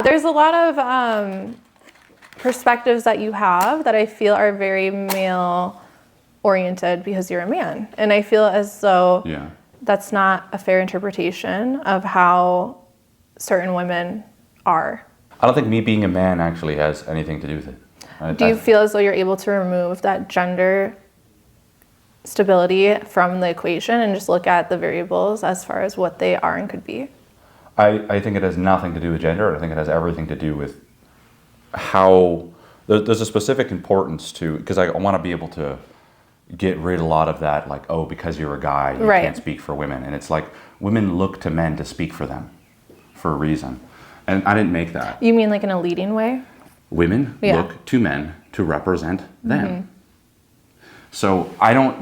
There's a lot of perspectives that you have that I feel are very male oriented because you're a man. And I feel as though that's not a fair interpretation of how certain women are. I don't think me being a man actually has anything to do with it. Do you feel as though you're able to remove that gender stability from the equation and just look at the variables as far as what they are and could be? I think it has nothing to do with gender. I think it has everything to do with how there's a specific importance to, because I want to be able to get rid of a lot of that, like, oh, because you're a guy, you can't speak for women. And it's like women look to men to speak for them for a reason. And I didn't make that. You mean like in a leading way? Women look to men to represent them. So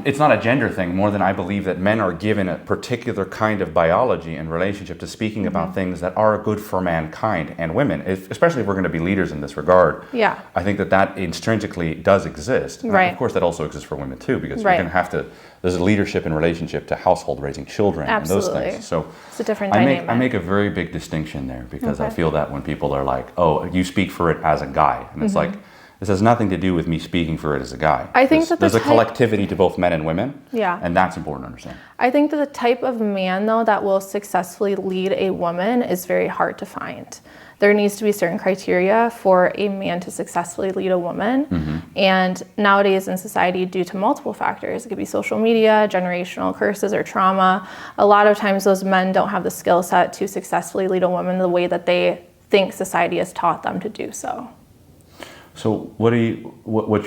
it's not a gender thing more than I believe that men are given a particular kind of biology in relationship to speaking about things that are good for mankind and women, especially if we're going to be leaders in this regard. Yeah. I think that intrinsically does exist. Right. Of course, that also exists for women too, because you're going to have to, there's a leadership in relationship to household, raising children, and those things. So it's a different dynamic. I make a very big distinction there because I feel that when people are like, oh, you speak for it as a guy, and it's like, this has nothing to do with me speaking for it as a guy. I think that there's a collectivity to both men and women, and that's important to understand. I think that the type of man, though, that will successfully lead a woman is very hard to find. There needs to be certain criteria for a man to successfully lead a woman. And nowadays in society, due to multiple factors, it could be social media, generational curses, or trauma, a lot of times those men don't have the skill set to successfully lead a woman the way that they think society has taught them to do so. So what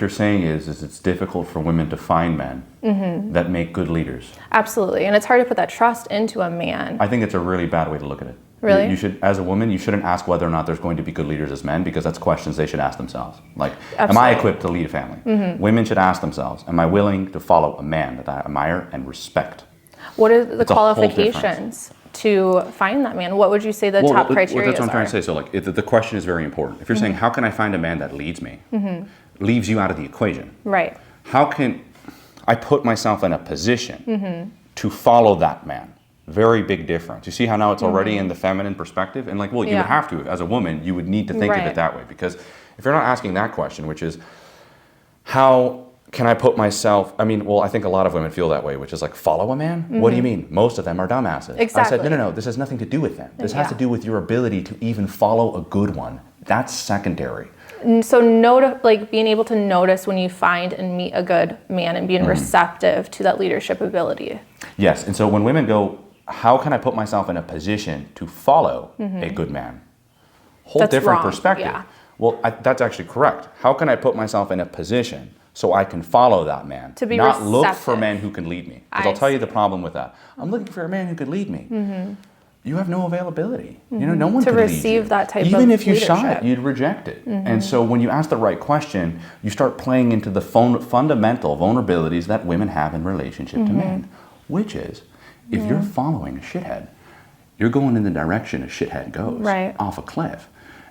you're saying is it's difficult for women to find men that make good leaders. Absolutely, and it's hard to put that trust into a man. I think it's a really bad way to look at it. Really? You should, as a woman, you shouldn't ask whether or not there's going to be good leaders as men, because that's questions they should ask themselves. Like, am I equipped to lead a family? Women should ask themselves, am I willing to follow a man that I admire and respect? What are the qualifications to find that man? What would you say the top criteria that's what I'm trying to say. So like, the question is very important. If you're saying, how can I find a man that leads me, leaves you out of the equation. Right. How can I put myself in a position to follow that man? Very big difference. You see how now it's already in the feminine perspective? And like, well, you would have to, as a woman, you would need to think of it that way. Because if you're not asking that question, which is, how can I put myself, I think a lot of women feel that way, which is like, follow a man? What do you mean? Most of them are dumbasses. Exactly. I said, no, this has nothing to do with them. This has to do with your ability to even follow a good one. That's secondary. So being able to notice when you find and meet a good man and being receptive to that leadership ability. Yes, and so when women go, how can I put myself in a position to follow a good man? Whole different perspective. Yeah. Well, that's actually correct. How can I put myself in a position so I can follow that man, to be not receptive. Look for men who can lead me? Because I'll tell you the problem with that. I'm looking for a man who could lead me. You have no availability. No one can lead you. To receive that type of Even if you leadership. shot it, you'd reject it. And so when you ask the right question, you start playing into the fundamental vulnerabilities that women have in relationship to men, which is, if you're following a shithead, you're going in the direction a shithead goes, off a cliff.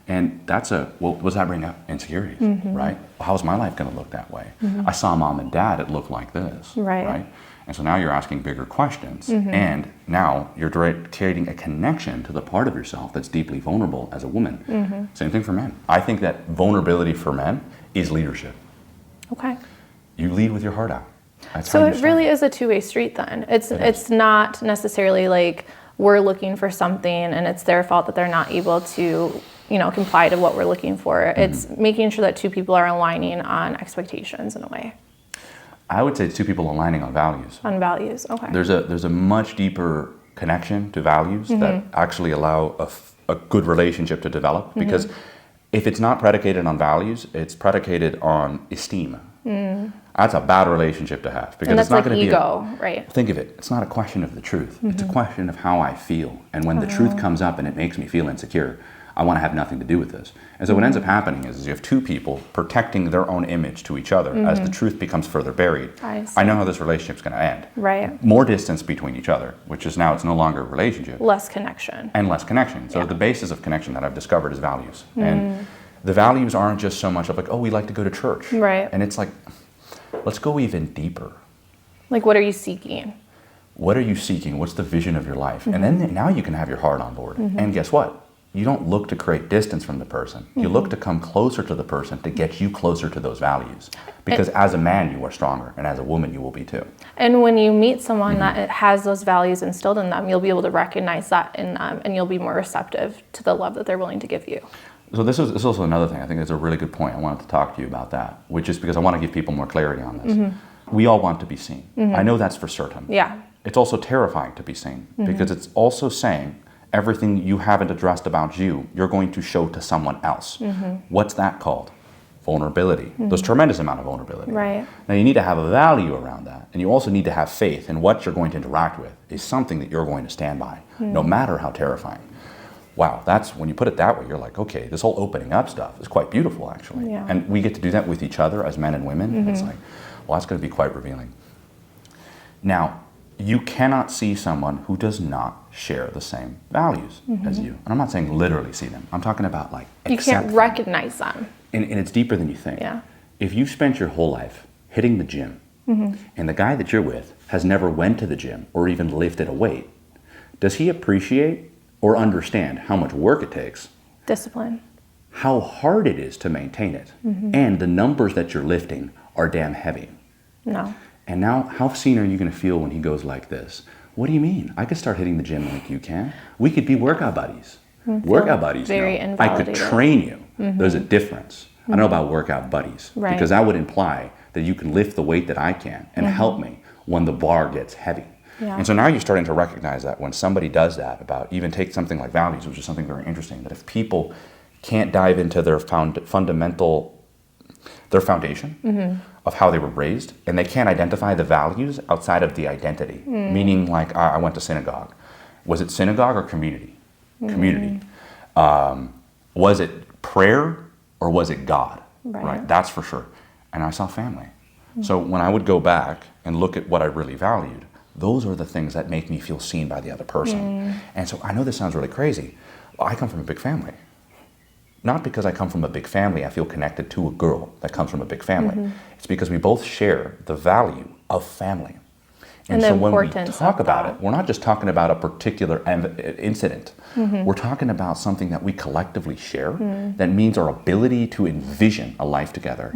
And that's what does that bring up? Insecurities, right? Well, how's my life going to look that way? I saw mom and dad, it looked like this, right? And so now you're asking bigger questions, and now you're creating a connection to the part of yourself that's deeply vulnerable as a woman. Same thing for men. I think that vulnerability for men is leadership. Okay. You lead with your heart out. That's so it really is a two-way street then. It's not necessarily like we're looking for something and it's their fault that they're not able to comply to what we're looking for. It's making sure that two people are aligning on expectations in a way. I would say it's two people aligning on values. On values, okay. There's a much deeper connection to values that actually allow a good relationship to develop, because if it's not predicated on values, it's predicated on esteem. That's a bad relationship to have, because it's not going to be ego, right? Think of it. It's not a question of the truth. It's a question of how I feel. And when the truth comes up and it makes me feel insecure, I want to have nothing to do with this. And so what ends up happening is you have two people protecting their own image to each other as the truth becomes further buried. I know how this relationship's going to end. Right. More distance between each other, which is now it's no longer a relationship. Less connection. And less connection. So the basis of connection that I've discovered is values. And the values aren't just so much of like, oh, we like to go to church. Right. And it's like, let's go even deeper. Like, what are you seeking? What are you seeking? What's the vision of your life? And then now you can have your heart on board. And guess what? you don't look to create distance from the person. You look to come closer to the person to get you closer to those values. Because as a man, you are stronger, and as a woman, you will be too. And when you meet someone that has those values instilled in them, you'll be able to recognize that in them, and you'll be more receptive to the love that they're willing to give you. So this is also another thing. I think it's a really good point. I wanted to talk to you about that, which is because I want to give people more clarity on this. We all want to be seen. I know that's for certain. Yeah. It's also terrifying to be seen, because it's also saying everything you haven't addressed about you, you're going to show to someone else. What's that called? Vulnerability. There's tremendous amount of vulnerability. Right. Now you need to have a value around that, and you also need to have faith in what you're going to interact with is something that you're going to stand by, no matter how terrifying. Wow, that's when you put it that way, you're like, okay, this whole opening up stuff is quite beautiful, actually. Yeah. And we get to do that with each other as men and women. It's like, well, that's going to be quite revealing. Now, you cannot see someone who does not share the same values as you. And I'm not saying literally see them. I'm talking about like You can't recognize them. And it's deeper than you think. Yeah. If you've spent your whole life hitting the gym, and the guy that you're with has never went to the gym or even lifted a weight, does he appreciate or understand how much work it takes? Discipline. How hard it is to maintain it. And the numbers that you're lifting are damn heavy. No. And now, how seen are you going to feel when he goes like this? What do you mean? I could start hitting the gym like you can. We could be workout buddies. Workout buddies, very no. I could invalidated. train you. There's a difference. I don't know about workout buddies. Right. Because that would imply that you can lift the weight that I can and help me when the bar gets heavy. Yeah. And so now you're starting to recognize that when somebody does that, about even take something like values, which is something very interesting, that if people can't dive into their foundation of how they were raised, and they can't identify the values outside of the identity. Meaning, like, I went to synagogue. Was it synagogue or community? Community. Was it prayer or was it God? Right. That's for sure. And I saw family. So when I would go back and look at what I really valued, those are the things that make me feel seen by the other person. And so I know this sounds really crazy. I come from a big family. Not because I come from a big family, I feel connected to a girl that comes from a big family. It's because we both share the value of family. And so when we talk about it, we're not just talking about a particular incident. We're talking about something that we collectively share that means our ability to envision a life together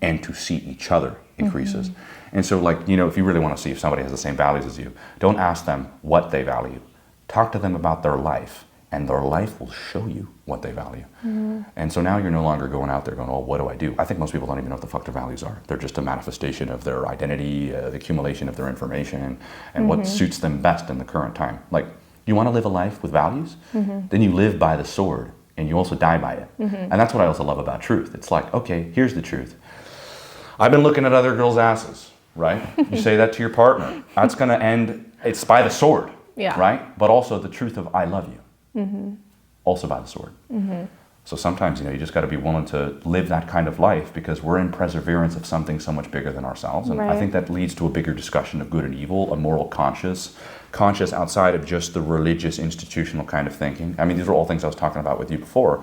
and to see each other increases. And so, like, you know, if you really want to see if somebody has the same values as you, don't ask them what they value. Talk to them about their life, and their life will show you what they value. And so now you're no longer going out there going, oh, what do I do? I think most people don't even know what the fuck their values are. They're just a manifestation of their identity, the accumulation of their information, and what suits them best in the current time. Like, you want to live a life with values? Then you live by the sword, and you also die by it. And that's what I also love about truth. It's like, okay, here's the truth. I've been looking at other girls' asses, right? You say that to your partner. That's going to end, it's by the sword, right? But also the truth of I love you. Also by the sword. So sometimes, you know, you just got to be willing to live that kind of life, because we're in perseverance of something so much bigger than ourselves. And I think that leads to a bigger discussion of good and evil, a moral conscious outside of just the religious institutional kind of thinking. I mean, these are all things I was talking about with you before.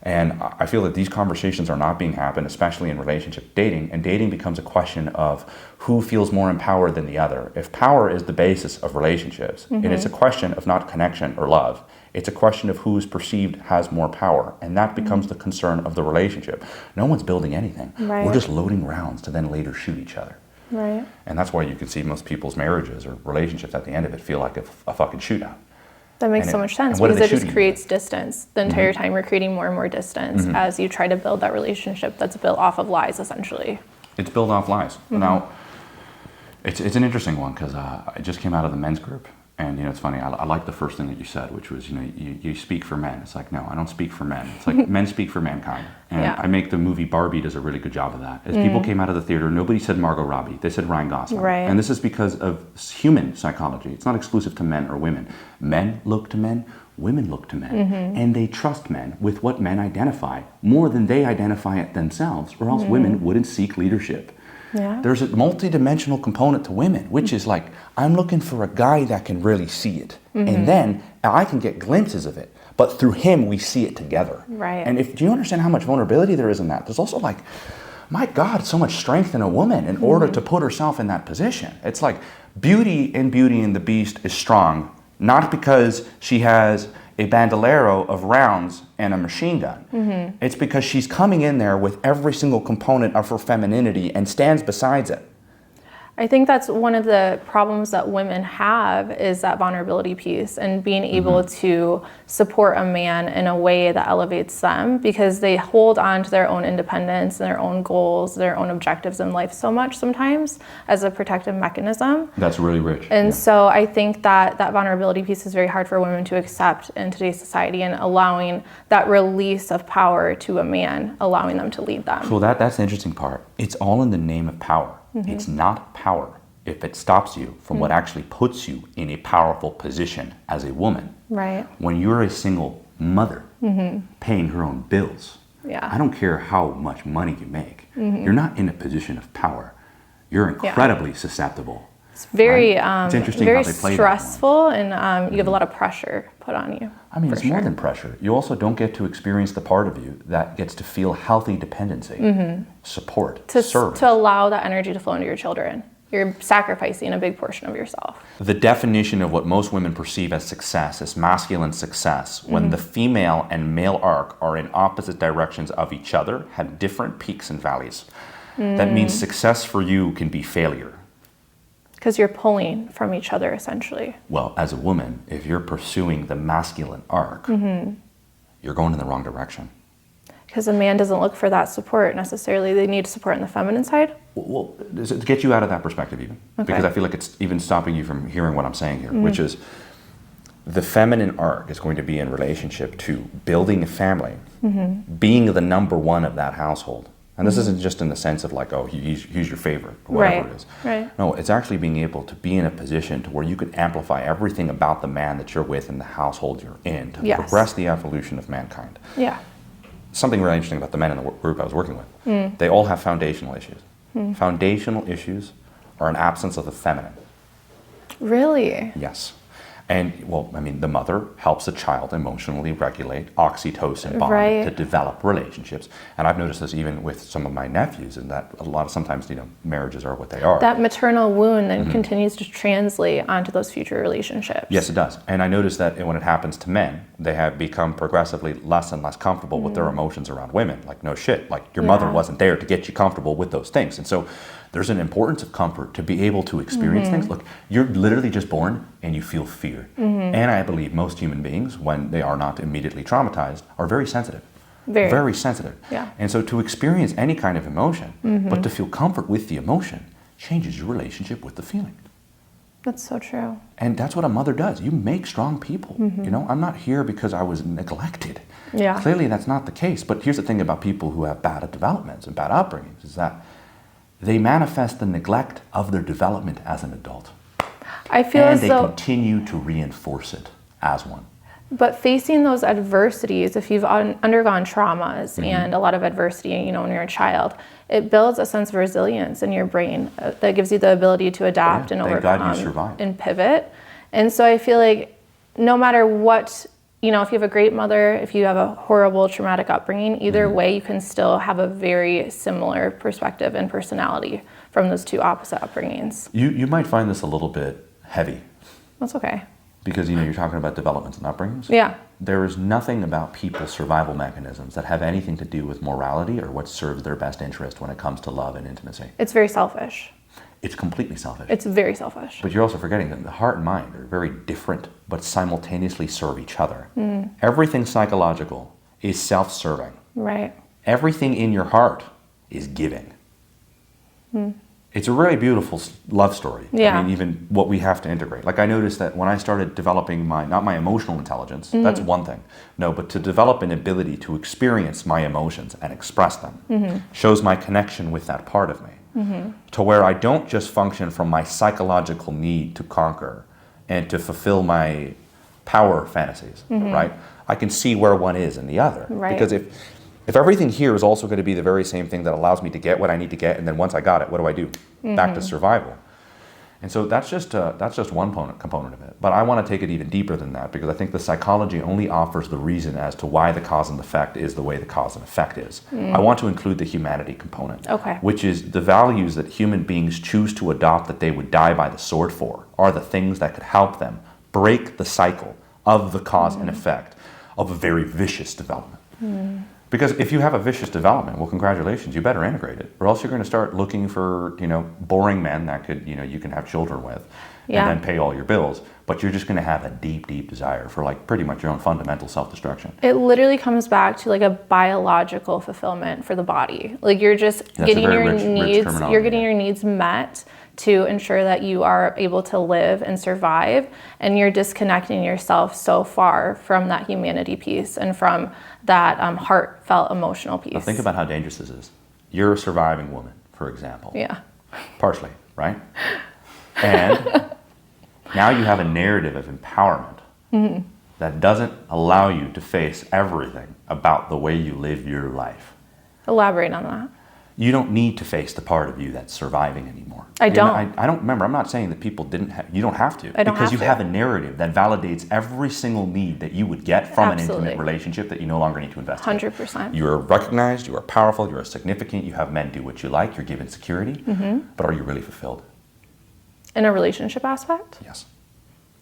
And I feel that these conversations are not being happened, especially in relationship dating. And dating becomes a question of who feels more empowered than the other. If power is the basis of relationships, and it's a question of not connection or love, it's a question of who is perceived has more power. And that becomes the concern of the relationship. No one's building anything. We're just loading rounds to then later shoot each other. And that's why you can see most people's marriages or relationships at the end of it feel like a fucking shootout. That makes so much sense, because it just creates distance. The entire time we're creating more and more distance as you try to build that relationship that's built off of lies, essentially. It's built off lies. Now, it's an interesting one, because I just came out of the men's group. And, you know, it's funny, I like the first thing that you said, which was, you know, you speak for men. It's like, no, I don't speak for men. It's like men speak for mankind. And I make the movie Barbie does a really good job of that. As people came out of the theater, nobody said Margot Robbie. They said Ryan Gosling. And this is because of human psychology. It's not exclusive to men or women. Men look to men, women look to men. And they trust men with what men identify more than they identify it themselves, or else women wouldn't seek leadership. There's a multi-dimensional component to women, which is like, I'm looking for a guy that can really see it. And then I can get glimpses of it. But through him, we see it together. And do you understand how much vulnerability there is in that? There's also like, my God, so much strength in a woman in order to put herself in that position. It's like Beauty and the Beast is strong, not because she has a bandolero of rounds and a machine gun. It's because she's coming in there with every single component of her femininity and stands beside it. I think that's one of the problems that women have, is that vulnerability piece, and being able to support a man in a way that elevates them, because they hold on to their own independence and their own goals, their own objectives in life so much sometimes as a protective mechanism. That's really rich. And so I think that that vulnerability piece is very hard for women to accept in today's society, and allowing that release of power to a man, allowing them to lead them. So that's the interesting part. It's all in the name of power. It's not power if it stops you from what actually puts you in a powerful position as a woman. Right. When you're a single mother paying her own bills, I don't care how much money you make, you're not in a position of power. You're incredibly susceptible. It's very, it's interesting very how they play stressful, and you have a lot of pressure put on you. I mean, it's more than pressure. You also don't get to experience the part of you that gets to feel healthy dependency, support, serve. To allow that energy to flow into your children. You're sacrificing a big portion of yourself. The definition of what most women perceive as success is masculine success, when the female and male arc are in opposite directions of each other, have different peaks and valleys. That means success for you can be failure. Because you're pulling from each other, essentially. Well, as a woman, if you're pursuing the masculine arc, you're going in the wrong direction. Because a man doesn't look for that support necessarily. They need support on the feminine side. Well, to get you out of that perspective even, because I feel like it's even stopping you from hearing what I'm saying here, which is the feminine arc is going to be in relationship to building a family, being the number one of that household. And this isn't just in the sense of like, oh, he's your favorite, or whatever it is. Right. No, it's actually being able to be in a position to where you can amplify everything about the man that you're with and the household you're in to progress the evolution of mankind. Yeah. Something really interesting about the men in the group I was working with. They all have foundational issues. Foundational issues are an absence of the feminine. Really? Yes. And, well, I mean, the mother helps a child emotionally regulate oxytocin bond to develop relationships. And I've noticed this even with some of my nephews, and that a lot of sometimes, marriages are what they are. That maternal wound then continues to translate onto those future relationships. Yes, it does. And I notice that when it happens to men, they have become progressively less and less comfortable with their emotions around women. Like, no shit, like your mother wasn't there to get you comfortable with those things. And so there's an importance of comfort to be able to experience things. Look, you're literally just born and you feel fear. And I believe most human beings, when they are not immediately traumatized, are very sensitive. Very sensitive. Yeah. And so to experience any kind of emotion, but to feel comfort with the emotion, changes your relationship with the feeling. That's so true. And that's what a mother does. You make strong people. I'm not here because I was neglected. Yeah. Clearly that's not the case. But here's the thing about people who have bad developments and bad upbringings, is that they manifest the neglect of their development as an adult. I feel and as they though, continue to reinforce it as one. but facing those adversities, if you've undergone traumas and a lot of adversity, when you're a child, it builds a sense of resilience in your brain that gives you the ability to adapt and overcome and pivot. And so I feel like no matter what, if you have a great mother, if you have a horrible traumatic upbringing, either way, you can still have a very similar perspective and personality from those two opposite upbringings. You might find this a little bit heavy. That's okay. Because, you're talking about developments and upbringings. Yeah. There is nothing about people's survival mechanisms that have anything to do with morality or what serves their best interest when it comes to love and intimacy. It's very selfish. It's completely selfish. It's very selfish. But you're also forgetting that the heart and mind are very different, but simultaneously serve each other. Everything psychological is self-serving. Right. Everything in your heart is giving. It's a really beautiful love story. Yeah. I mean, even what we have to integrate. Like, I noticed that when I started developing not my emotional intelligence, that's one thing. No, but to develop an ability to experience my emotions and express them shows my connection with that part of me. To where I don't just function from my psychological need to conquer and to fulfill my power fantasies, right? I can see where one is in the other. Right. Because if everything here is also going to be the very same thing that allows me to get what I need to get, and then once I got it, what do I do? Back to survival. And so that's just one component of it. But I want to take it even deeper than that, because I think the psychology only offers the reason as to why the cause and effect is the way the cause and effect is. I want to include the humanity component, which is the values that human beings choose to adopt that they would die by the sword for are the things that could help them break the cycle of the cause and effect of a very vicious development. Because if you have a vicious development, well, congratulations, you better integrate it, or else you're going to start looking for, boring men that could, you can have children with, and then pay all your bills. But you're just going to have a deep, deep desire for like pretty much your own fundamental self-destruction. It literally comes back to like a biological fulfillment for the body. Like you're just getting your needs, you're getting your needs met to ensure that you are able to live and survive, and you're disconnecting yourself so far from that humanity piece and from that heartfelt emotional piece. Now think about how dangerous this is. You're a surviving woman, for example. Yeah. Partially, right? And now you have a narrative of empowerment that doesn't allow you to face everything about the way you live your life. Elaborate on that. You don't need to face the part of you that's surviving anymore. I don't. I don't remember. I'm not saying that people didn't have, you don't have to. I don't because have you to. have a narrative that validates every single need that you would get from Absolutely. an intimate relationship that you no longer need to investigate. 100%. You are recognized, you are powerful, you are significant, you have men do what you like, you're given security, but are you really fulfilled? In a relationship aspect? Yes.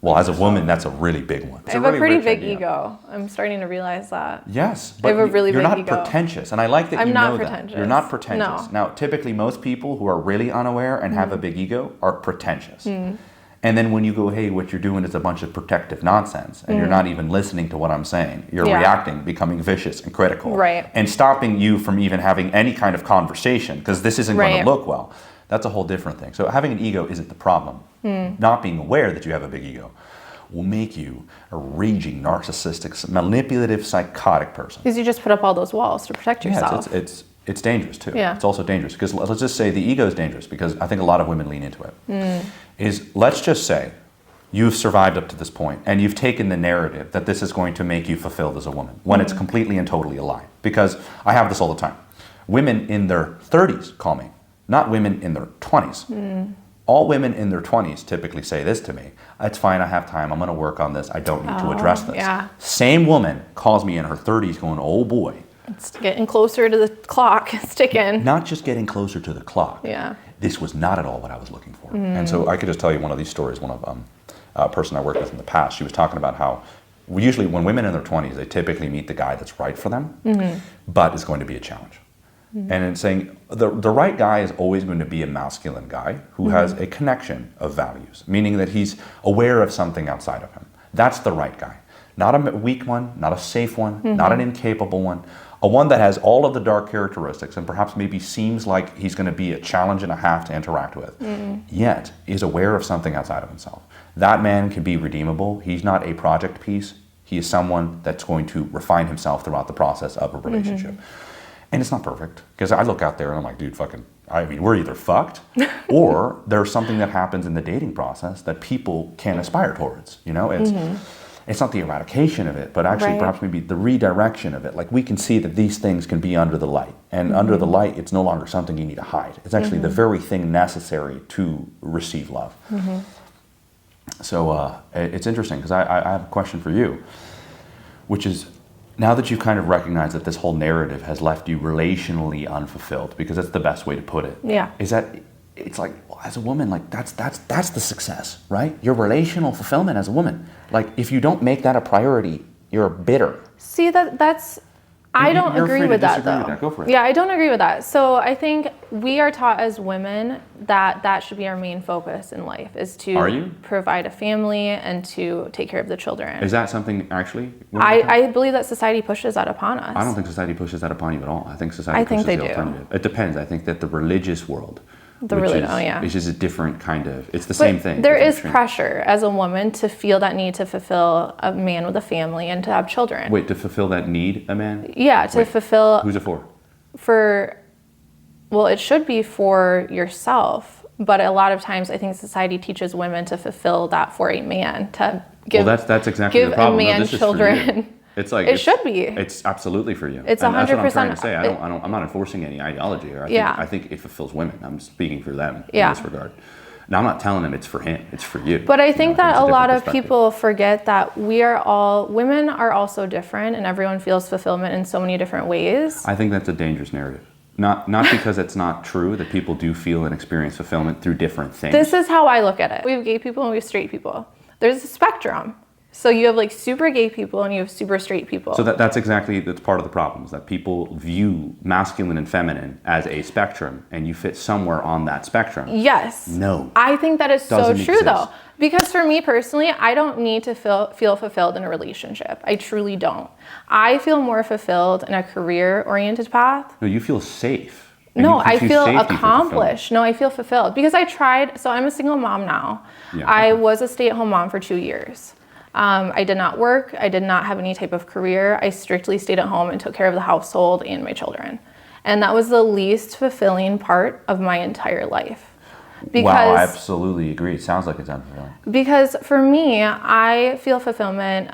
Well, as a woman, that's a really big one. I have a pretty big ego. I'm starting to realize that. Yes, I have a really you're big not ego. pretentious, and I like that I'm you not know pretentious. that. You're not pretentious. No. Now, typically, most people who are really unaware and have a big ego are pretentious. And then when you go, hey, what you're doing is a bunch of protective nonsense, and you're not even listening to what I'm saying. You're reacting, becoming vicious and critical, Right. and stopping you from even having any kind of conversation, because this isn't going to look well. That's a whole different thing. So having an ego isn't the problem. Not being aware that you have a big ego will make you a raging, narcissistic, manipulative, psychotic person. Because you just put up all those walls to protect yourself. Yeah, it's dangerous too. Yeah. It's also dangerous because let's just say the ego is dangerous because I think a lot of women lean into it. Let's just say you've survived up to this point and you've taken the narrative that this is going to make you fulfilled as a woman when it's completely and totally a lie. Because I have this all the time. Women in their 30s call me, not women in their 20s. All women in their 20s typically say this to me: it's fine, I have time, I'm going to work on this, I don't need to address this. Yeah. Same woman calls me in her 30s going, oh boy. It's getting closer to the clock, it's ticking. Not just getting closer to the clock. Yeah. This was not at all what I was looking for. And so I could just tell you one of these stories. One of a person I worked with in the past, she was talking about how usually when women in their 20s, they typically meet the guy that's right for them, but it's going to be a challenge. And it's saying the right guy is always going to be a masculine guy who has a connection of values, meaning that he's aware of something outside of him. That's the right guy. Not a weak one, not a safe one, not an incapable one, a one that has all of the dark characteristics and perhaps maybe seems like he's going to be a challenge and a half to interact with, yet is aware of something outside of himself. That man can be redeemable. He's not a project piece. He is someone that's going to refine himself throughout the process of a relationship. And it's not perfect, because I look out there and I'm like, dude, we're either fucked or there's something that happens in the dating process that people can aspire towards. It's not the eradication of it, but actually perhaps maybe the redirection of it. Like we can see that these things can be under the light, and under the light, it's no longer something you need to hide. It's actually the very thing necessary to receive love. So it's interesting, because I have a question for you, which is, now that you've kind of recognized that this whole narrative has left you relationally unfulfilled, because that's the best way to put it. Yeah. Is that it's like, well, as a woman, like that's the success, right? Your relational fulfillment as a woman. Like if you don't make that a priority, you're bitter. See, that's I don't agree with that, though. With that. Go for it. Yeah, I don't agree with that. So I think we are taught as women that should be our main focus in life, is to provide a family and to take care of the children. Is that something actually? I believe that society pushes that upon us. I don't think society pushes that upon you at all. I think society pushes the alternative. It depends. I think that the religious world, which is a different kind of, it's the same thing. There is pressure as a woman to feel that need to fulfill a man with a family and to have children. Wait, to fulfill that need, a man? Yeah, to fulfill. Who's it for? Well, it should be for yourself, but a lot of times I think society teaches women to fulfill that for a man, to give, that's exactly the problem. Give a man children. It's like it should be. It's absolutely for you. It's 100%. That's what I'm trying to say. I'm not enforcing any ideology here. I think it fulfills women. I'm speaking for them in this regard. Now, I'm not telling them it's for him. It's for you. But I think that a lot of people forget that women are also different, and everyone feels fulfillment in so many different ways. I think that's a dangerous narrative. Not because it's not true that people do feel and experience fulfillment through different things. This is how I look at it. We have gay people and we have straight people. There's a spectrum. So you have like super gay people and you have super straight people. So that's part of the problem, is that people view masculine and feminine as a spectrum, and you fit somewhere on that spectrum. Yes. No. I think that is so true exist. though. Because for me personally, I don't need to feel fulfilled in a relationship. I truly don't. I feel more fulfilled in a career-oriented path. No, you feel safe. No, I feel accomplished. No, I feel fulfilled. Because I tried, so I'm a single mom now. Yeah. I was a stay-at-home mom for 2 years. I did not work. I did not have any type of career. I strictly stayed at home and took care of the household and my children. And that was the least fulfilling part of my entire life. Wow, I absolutely agree. It sounds like it's unfulfilling. Because for me, I feel fulfillment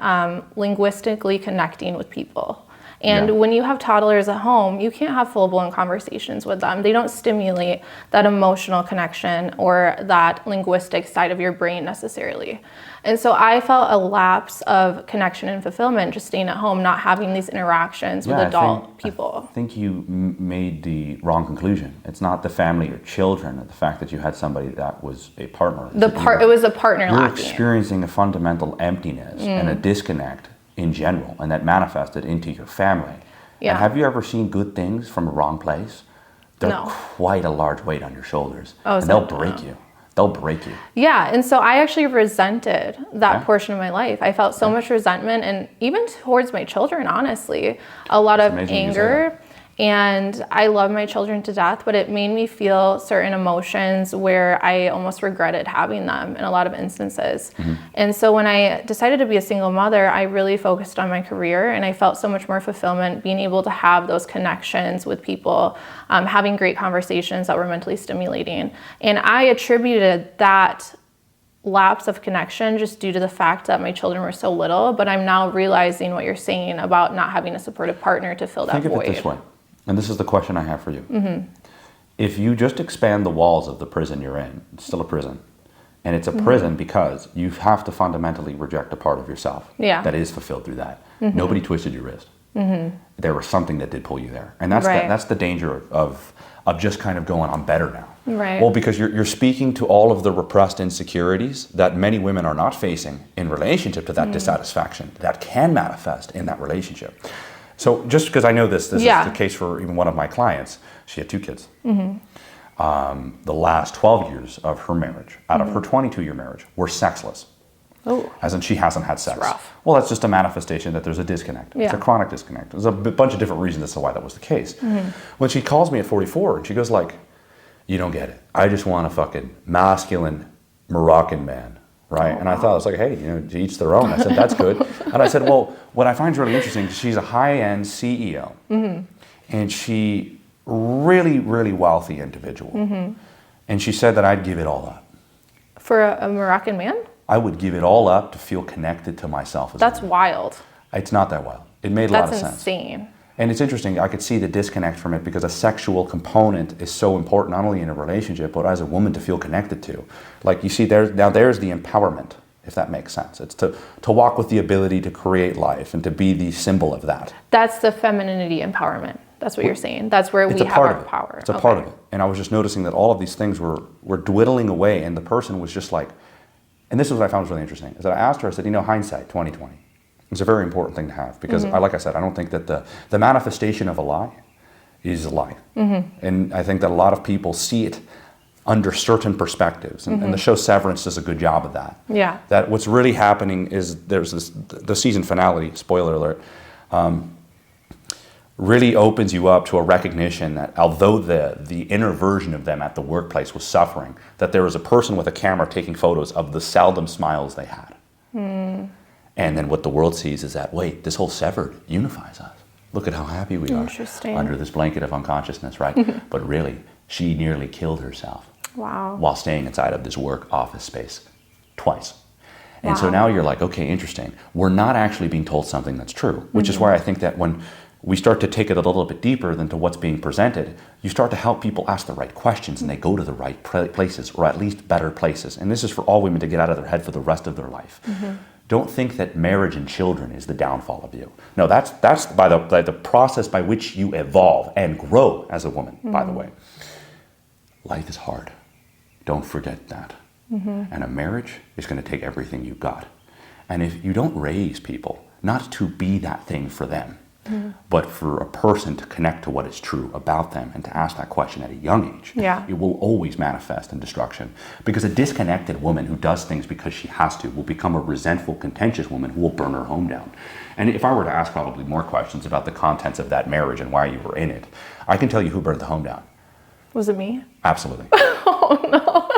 linguistically connecting with people. And when you have toddlers at home, you can't have full-blown conversations with them. They don't stimulate that emotional connection or that linguistic side of your brain necessarily. And so I felt a lapse of connection and fulfillment just staying at home, not having these interactions with adult people. I think you made the wrong conclusion. It's not the family or children, or the fact that you had somebody that was a partner. It was a partner lacking. You're experiencing a fundamental emptiness and a disconnect in general, and that manifested into your family. Yeah. And have you ever seen good things from a wrong place? They're quite a large weight on your shoulders. And they'll break you. They'll break you. Yeah, and so I actually resented that portion of my life. I felt so much resentment, and even towards my children, honestly, a lot of anger. And I love my children to death, but it made me feel certain emotions where I almost regretted having them in a lot of instances. Mm-hmm. And so when I decided to be a single mother, I really focused on my career, and I felt so much more fulfillment being able to have those connections with people, having great conversations that were mentally stimulating. And I attributed that lapse of connection just due to the fact that my children were so little, but I'm now realizing what you're saying about not having a supportive partner to fill that void. Think of it this way. And this is the question I have for you. Mm-hmm. If you just expand the walls of the prison you're in, it's still a prison. And it's a prison because you have to fundamentally reject a part of yourself that is fulfilled through that. Mm-hmm. Nobody twisted your wrist. Mm-hmm. There was something that did pull you there. And that's the danger of just kind of going, I'm better now. Right. Well, because you're speaking to all of the repressed insecurities that many women are not facing in relationship to that dissatisfaction that can manifest in that relationship. So just because I know this is the case for even one of my clients. She had 2 kids. Mm-hmm. The last 12 years of her marriage, out of her 22-year marriage, were sexless. Oh. As in she hasn't had sex. That's rough. Well, that's just a manifestation that there's a disconnect. Yeah. It's a chronic disconnect. There's a bunch of different reasons as to why that was the case. Mm-hmm. When she calls me at 44 and she goes like, you don't get it. I just want a fucking masculine Moroccan man. Right. And I thought, I was like, hey, to each their own. I said, that's good. And I said, well, what I find really interesting is she's a high-end CEO. Mm-hmm. And she really, really wealthy individual. Mm-hmm. And she said that I'd give it all up. For a Moroccan man? I would give it all up to feel connected to myself. That's wild. It's not that wild. It made a lot of sense. That's insane. And it's interesting, I could see the disconnect from it because a sexual component is so important, not only in a relationship, but as a woman to feel connected to. Like you see, there's the empowerment, if that makes sense. It's to walk with the ability to create life and to be the symbol of that. That's the femininity empowerment. That's what you're saying. That's where we have our power. It's a part of it. And I was just noticing that all of these things were dwindling away, and the person was just like, and this is what I found was really interesting, is that I asked her, I said, hindsight, 2020. It's a very important thing to have because, like I said, I don't think that the manifestation of a lie is a lie. Mm-hmm. And I think that a lot of people see it under certain perspectives. And the show Severance does a good job of that. Yeah. That what's really happening is there's the season finale, spoiler alert, really opens you up to a recognition that although the inner version of them at the workplace was suffering, that there was a person with a camera taking photos of the seldom smiles they had. Mm. And then what the world sees is that, wait, this whole severed unifies us. Look at how happy we are under this blanket of unconsciousness, right? But really, she nearly killed herself while staying inside of this work office space twice. And so now you're like, okay, interesting. We're not actually being told something that's true, which is why I think that when we start to take it a little bit deeper than to what's being presented, you start to help people ask the right questions and they go to the right places, or at least better places. And this is for all women to get out of their head for the rest of their life. Mm-hmm. Don't think that marriage and children is the downfall of you. No, that's by the process by which you evolve and grow as a woman, by the way. Life is hard. Don't forget that. Mm-hmm. And a marriage is going to take everything you got. And if you don't raise people, not to be that thing for them, but for a person to connect to what is true about them and to ask that question at a young age, it will always manifest in destruction. Because a disconnected woman who does things because she has to will become a resentful, contentious woman who will burn her home down. And if I were to ask probably more questions about the contents of that marriage and why you were in it, I can tell you who burned the home down. Was it me? Absolutely. Oh, no.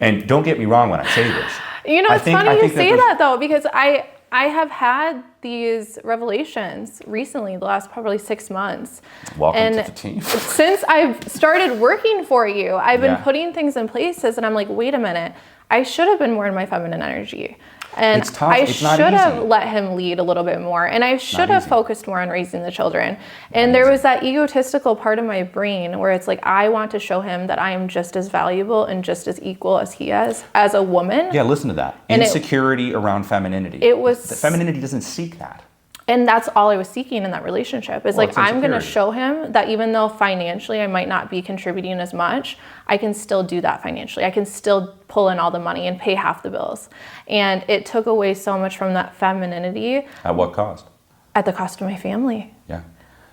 And don't get me wrong when I say this. You know, it's funny you say that, though, because I have had these revelations recently, the last probably 6 months. Welcome to the team. Since I've started working for you, I've been putting things in places, and I'm like, wait a minute, I should have been more in my feminine energy. And it's tough. I It's not should have easy. let him lead a little bit more. And I should have focused more on raising the children. And Not there easy. was that egotistical part of my brain where it's like, I want to show him that I am just as valuable and just as equal as he is as a woman. Yeah, listen to that. And insecurity around femininity. Femininity doesn't seek that. And that's all I was seeking in that relationship. It's like, I'm going to show him that even though financially I might not be contributing as much, I can still do that financially. I can still pull in all the money and pay half the bills. And it took away so much from that femininity. At what cost? At the cost of my family. Yeah.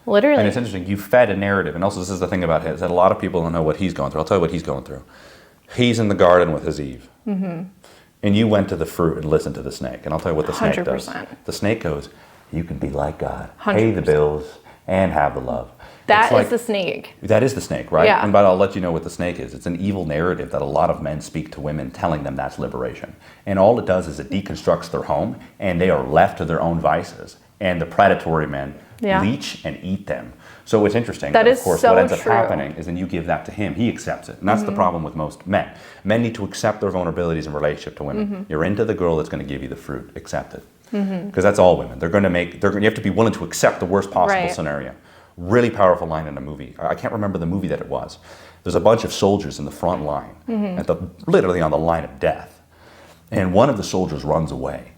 Literally. And it's interesting, you fed a narrative. And also this is the thing about his, that a lot of people don't know what he's going through. I'll tell you what he's going through. He's in the garden with his Eve. And you went to the fruit and listened to the snake. And I'll tell you what the snake 100%. does. The snake goes, you can be like God, 100%. pay the bills, and have the love. That is the snake. That is the snake, right? Yeah. But I'll let you know what the snake is. It's an evil narrative that a lot of men speak to women, telling them that's liberation. And all it does is it deconstructs their home, and they are left to their own vices. And the predatory men leech and eat them. So it's interesting. That is of course, so what ends up true. happening is then you give that to him. He accepts it. And that's the problem with most men. Men need to accept their vulnerabilities in relationship to women. You're into the girl that's going to give you the fruit. Accept it. Because that's all women. You have to be willing to accept the worst possible scenario. Really powerful line in a movie. I can't remember the movie that it was. There's a bunch of soldiers in the front line, literally on the line of death. And one of the soldiers runs away.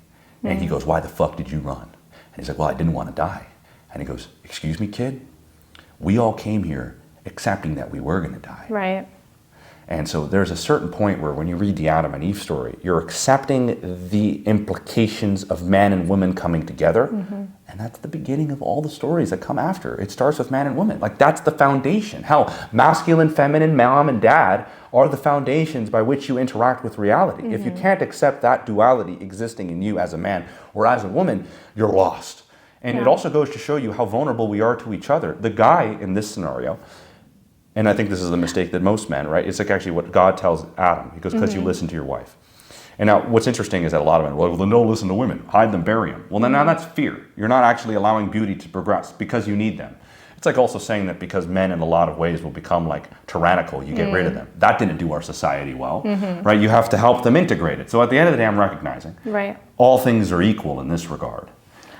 And he goes, why the fuck did you run? And he's like, well, I didn't want to die. And he goes, excuse me, kid? We all came here accepting that we were going to die. Right. And so there's a certain point where when you read the Adam and Eve story, you're accepting the implications of man and woman coming together. And that's the beginning of all the stories that come after. It starts with man and woman. Like, that's the foundation. How masculine, feminine, mom and dad are the foundations by which you interact with reality. If you can't accept that duality existing in you as a man or as a woman, you're lost. And it also goes to show you how vulnerable we are to each other. The guy in this scenario, and I think this is the mistake that most men, right? It's like actually what God tells Adam. He goes, because you listen to your wife. And now what's interesting is that a lot of men, well, then don't listen to women. Hide them, bury them. Well, then now that's fear. You're not actually allowing beauty to progress because you need them. It's like also saying that because men in a lot of ways will become like tyrannical, you get rid of them. That didn't do our society well, right? You have to help them integrate it. So at the end of the day, I'm recognizing all things are equal in this regard.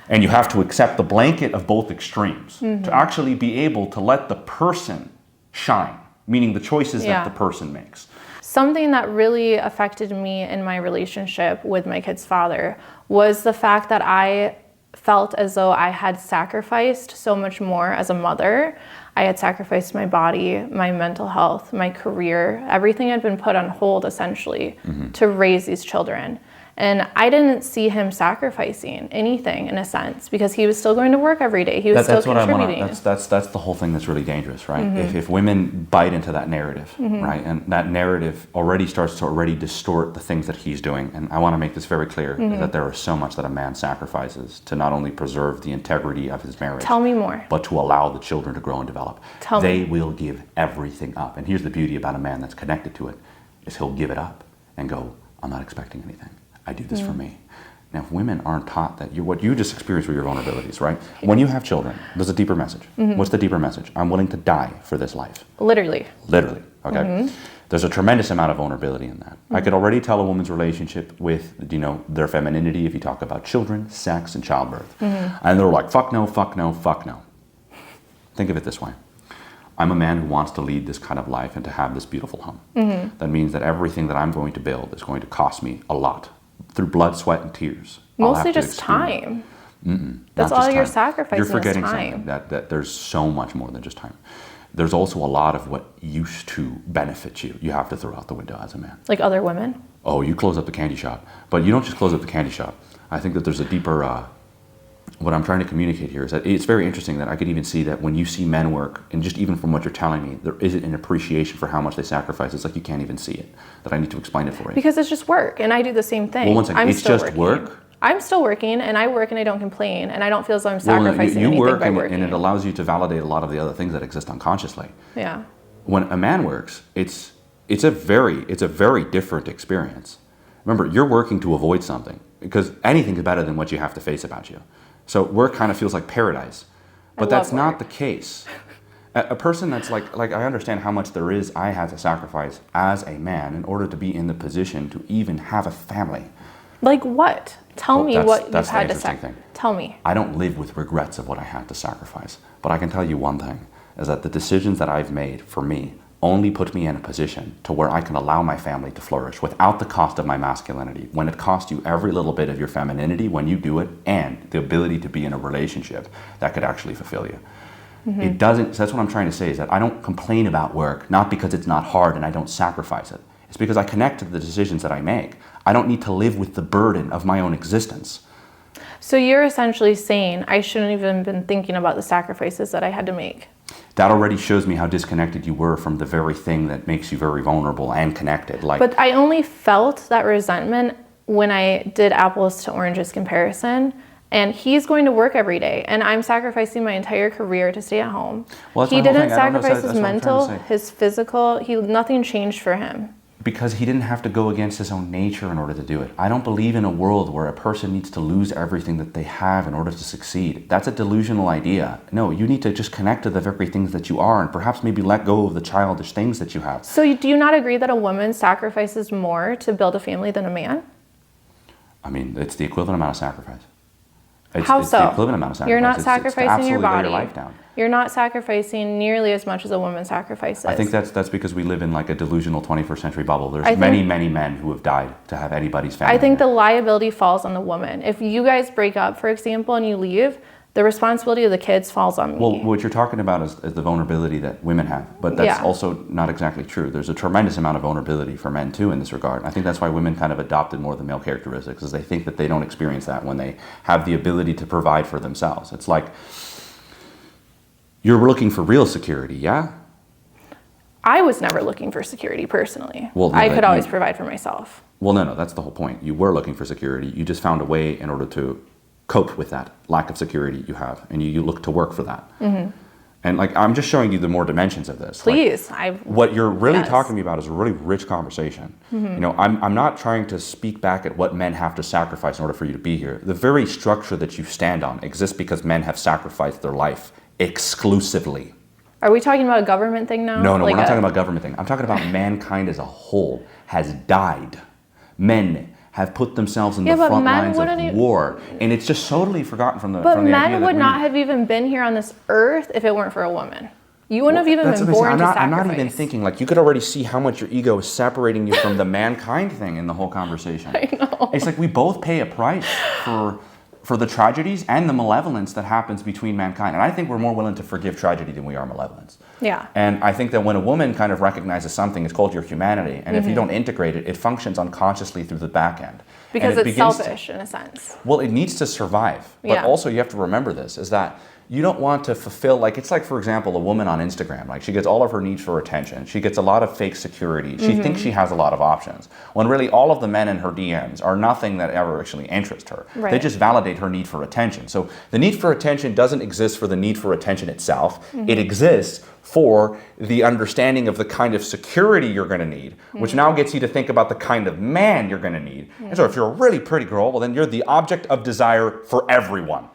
And you have to accept the blanket of both extremes to actually be able to let the person shine, meaning the choices that the person makes. Something that really affected me in my relationship with my kid's father was the fact that I felt as though I had sacrificed so much more as a mother. I had sacrificed my body, my mental health, my career. Everything had been put on hold essentially to raise these children. And I didn't see him sacrificing anything in a sense because he was still going to work every day. He was still contributing. That's the whole thing that's really dangerous, right? If women bite into that narrative, right, and that narrative already starts to distort the things that he's doing. And I want to make this very clear that there is so much that a man sacrifices to not only preserve the integrity of his marriage. Tell me more. But to allow the children to grow and develop. They will give everything up. And here's the beauty about a man that's connected to it, is he'll give it up and go, I'm not expecting anything. I do this for me. Now, if women aren't taught that, what you just experienced were your vulnerabilities, right? When you have children, there's a deeper message. What's the deeper message? I'm willing to die for this life. Literally, okay? There's a tremendous amount of vulnerability in that. I could already tell a woman's relationship with, their femininity if you talk about children, sex, and childbirth. And they're like, fuck no, fuck no, fuck no. Think of it this way. I'm a man who wants to lead this kind of life and to have this beautiful home. That means that everything that I'm going to build is going to cost me a lot. Through blood, sweat, and tears. Mostly just time. That's all you're sacrificing. You're forgetting is time. something, that there's so much more than just time. There's also a lot of what used to benefit you. You have to throw out the window as a man. Like other women? oh, you close up the candy shop. But you don't just close up the candy shop. I think that there's a deeper, what I'm trying to communicate here is that it's very interesting that I could even see that when you see men work, and just even from what you're telling me, there isn't an appreciation for how much they sacrifice. It's like you can't even see it, that I need to explain it for you. Because it's just work, and I do the same thing. Well, one second, it's just work? I'm still working, and I work, and I don't complain, and I don't feel as though I'm sacrificing anything work by working. And it allows you to validate a lot of the other things that exist unconsciously. Yeah. When a man works, it's a very different experience. Remember, you're working to avoid something, because anything is better than what you have to face about you. So work kind of feels like paradise, but that's not the case. A person that's like I understand how much I had to sacrifice as a man in order to be in the position to even have a family. Like what? Tell me what you've had to sacrifice. Tell me. I don't live with regrets of what I had to sacrifice, but I can tell you one thing, is that the decisions that I've made for me only put me in a position to where I can allow my family to flourish without the cost of my masculinity, when it costs you every little bit of your femininity when you do it, and the ability to be in a relationship that could actually fulfill you. Mm-hmm. It doesn't, so that's what I'm trying to say, is that I don't complain about work, not because it's not hard and I don't sacrifice it. It's because I connect to the decisions that I make. I don't need to live with the burden of my own existence. So you're essentially saying I shouldn't even been thinking about the sacrifices that I had to make. That already shows me how disconnected you were from the very thing that makes you very vulnerable and connected. But I only felt that resentment when I did apples to oranges comparison. And he's going to work every day, and I'm sacrificing my entire career to stay at home. Well, he didn't sacrifice his mental, his physical. Nothing changed for him. Because he didn't have to go against his own nature in order to do it. I don't believe in a world where a person needs to lose everything that they have in order to succeed. That's a delusional idea. No, you need to just connect to the very things that you are, and perhaps maybe let go of the childish things that you have. So do you not agree that a woman sacrifices more to build a family than a man? I mean, it's the equivalent amount of sacrifice. How so? The equivalent amount of sacrifice. You're not sacrificing your body. Lay your life down. You're not sacrificing nearly as much as a woman sacrifices. I think that's because we live in like a delusional 21st century bubble. There's many men who have died to have anybody's family. I think the liability falls on the woman. If you guys break up, for example, and you leave, the responsibility of the kids falls on me. Well, what you're talking about is the vulnerability that women have, but that's also not exactly true. There's a tremendous amount of vulnerability for men too in this regard. I think that's why women kind of adopted more of the male characteristics, because they think that they don't experience that when they have the ability to provide for themselves. It's like, you're looking for real security, yeah? I was never looking for security personally. Well, I could always provide for myself. Well, no, that's the whole point. You were looking for security. You just found a way in order to cope with that lack of security you have, and you look to work for that. Mm-hmm. And like, I'm just showing you the more dimensions of this. Please. What you're really talking to me about is a really rich conversation. Mm-hmm. You know, I'm not trying to speak back at what men have to sacrifice in order for you to be here. The very structure that you stand on exists because men have sacrificed their life exclusively. Are we talking about a government thing now? No, we're not talking about government thing. I'm talking about mankind as a whole has died. Men have put themselves in the front lines of war, and it's just totally forgotten from the idea that men would not have even been here on this earth if it weren't for a woman. You wouldn't have even been born to sacrifice. I'm not even thinking, like, you could already see how much your ego is separating you from the mankind thing in the whole conversation. I know. It's like we both pay a price for the tragedies and the malevolence that happens between mankind. And I think we're more willing to forgive tragedy than we are malevolence. Yeah. And I think that when a woman kind of recognizes something, it's called your humanity. And if you don't integrate it, it functions unconsciously through the back end. Because it's selfish in a sense. Well, it needs to survive. But also you have to remember this, is that you don't want to fulfill, like, it's like, for example, a woman on Instagram, like, she gets all of her needs for attention. She gets a lot of fake security. She thinks she has a lot of options, when really all of the men in her DMs are nothing that ever actually interest her. Right. They just validate her need for attention. So the need for attention doesn't exist for the need for attention itself. It exists for the understanding of the kind of security you're going to need, which now gets you to think about the kind of man you're going to need. And so if you're a really pretty girl, well, then you're the object of desire for everyone.